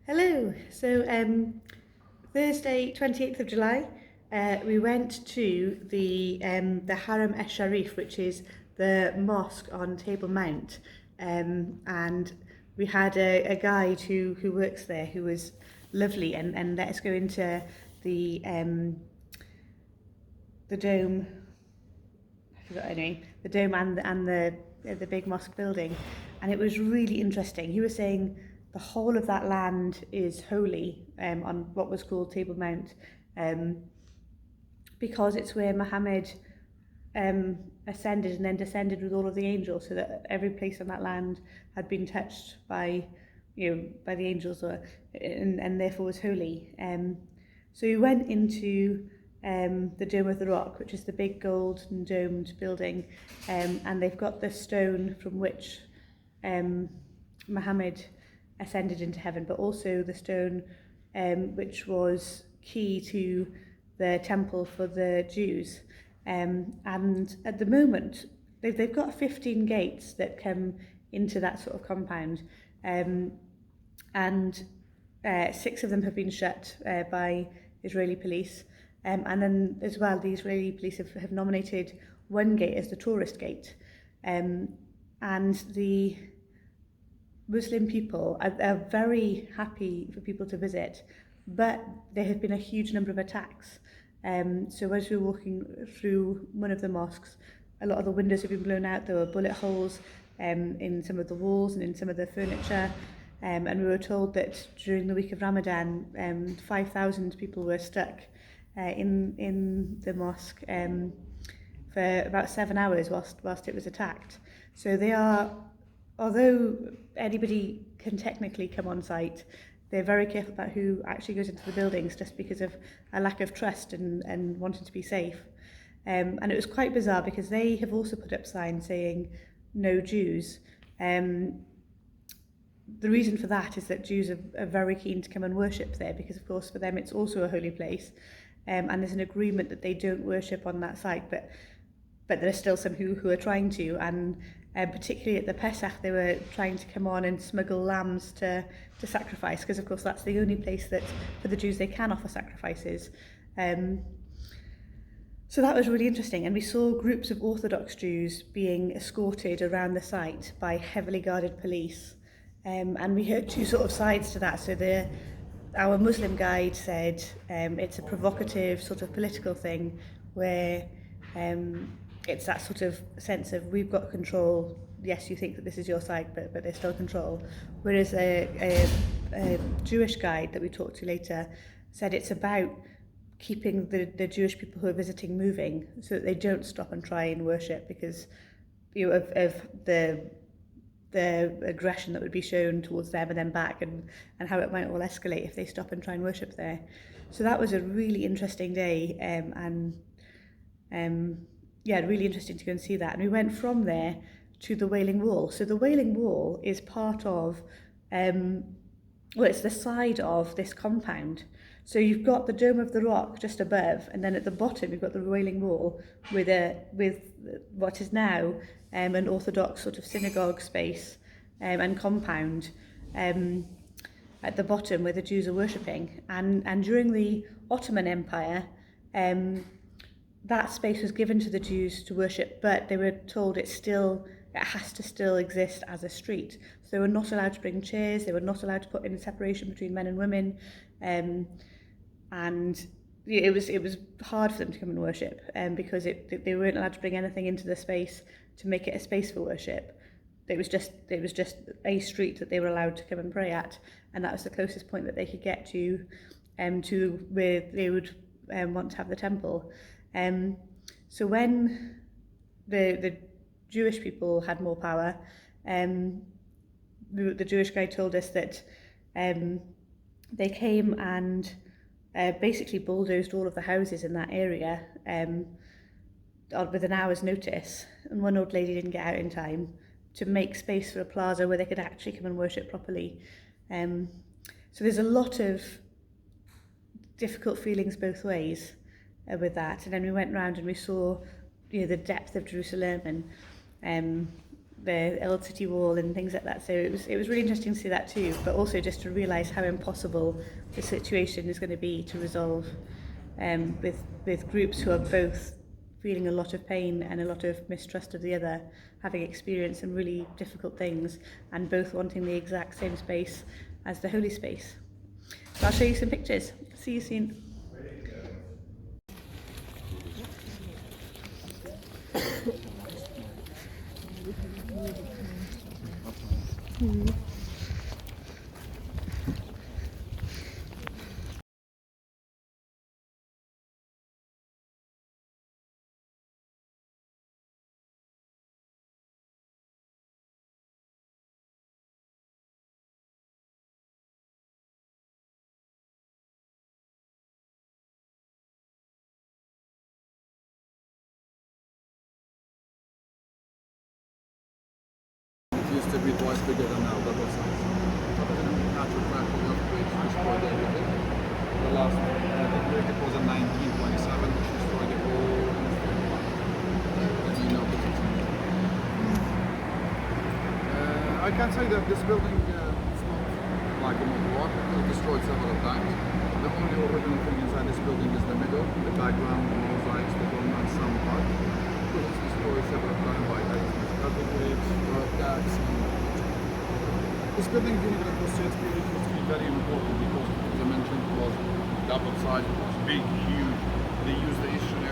Hello. Thursday, 28th of July, we went to the Harem esh-Sharif, which is the mosque on Table Mount, and we had a guide who works there who was lovely and let us go into the dome. I forgot her name. The dome and the big mosque building, and it was really interesting. He was saying the whole of that land is holy on what was called Table Mount, um, because it's where Muhammad ascended and then descended with all of the angels, so that every place on that land had been touched by, by the angels, and therefore was holy. So we went into the Dome of the Rock, which is the big gold and domed building, and they've got the stone from which Muhammad ascended into heaven, but also the stone which was key to the temple for the Jews. And at the moment, they've got 15 gates that come into that sort of compound, and 6 of them have been shut by Israeli police. And then as well, the Israeli police have nominated one gate as the tourist gate. And the Muslim people are very happy for people to visit, but there have been a huge number of attacks. So as we were walking through one of the mosques, a lot of the windows have been blown out. There were bullet holes in some of the walls and in some of the furniture. And we were told that during the week of Ramadan, 5,000 people were stuck in the mosque for about 7 hours whilst it was attacked. So they are, although anybody can technically come on site, they're very careful about who actually goes into the buildings, just because of a lack of trust and wanting to be safe. And it was quite bizarre because they have also put up signs saying no Jews. The reason for that is that Jews are very keen to come and worship there, because of course for them it's also a holy place, and there's an agreement that they don't worship on that site, but there are still some who are trying to, and particularly at the Pesach they were trying to come on and smuggle lambs to sacrifice, because of course that's the only place that for the Jews they can offer sacrifices. So that was really interesting, and we saw groups of Orthodox Jews being escorted around the site by heavily guarded police. And we heard two sort of sides to that. So our Muslim guide said it's a provocative sort of political thing where it's that sort of sense of we've got control. Yes, you think that this is your side, but there's still control. Whereas a Jewish guide that we talked to later said it's about keeping the Jewish people who are visiting moving so that they don't stop and try and worship, because of the aggression that would be shown towards them and then back, and how it might all escalate if they stop and try and worship there. So that was a really interesting day, really interesting to go and see that. And we went from there to the Wailing Wall. So the Wailing Wall is part of, it's the side of this compound. So you've got the Dome of the Rock just above, and then at the bottom you've got the Wailing Wall with what is now an Orthodox sort of synagogue space and compound at the bottom where the Jews are worshipping. And during the Ottoman Empire, that space was given to the Jews to worship, but they were told it has to still exist as a street. So they were not allowed to bring chairs, they were not allowed to put in a separation between men and women, and it was hard for them to come and worship, because they weren't allowed to bring anything into the space to make it a space for worship. It was just a street that they were allowed to come and pray at, and that was the closest point that they could get to where they would want to have the temple. So when the Jewish people had more power, the Jewish guy told us that they came and basically bulldozed all of the houses in that area with an hour's notice, and one old lady didn't get out in time to make space for a plaza where they could actually come and worship properly. So there's a lot of difficult feelings both ways with that. And then we went round and we saw the depth of Jerusalem, and the old city wall and things like that. So it was really interesting to see that too, but also just to realise how impossible the situation is going to be to resolve, with groups who are both feeling a lot of pain and a lot of mistrust of the other, having experienced some really difficult things, and both wanting the exact same space as the holy space. So I'll show you some pictures. See you soon. Used to be twice bigger than now, double size. But in a natural fact, the earthquake destroyed everything. The last earthquake was in 1927, which destroyed the whole I can say that this building is not like a modern rock. It was destroyed several times. The only original thing inside this building is the middle, the background, the mosaics, the dome, and some part. It was destroyed several times by earthquakes, attacks. This building during the Crusades period was very important because, as I mentioned, it was double size, it was big, huge. They used the esh-Sharif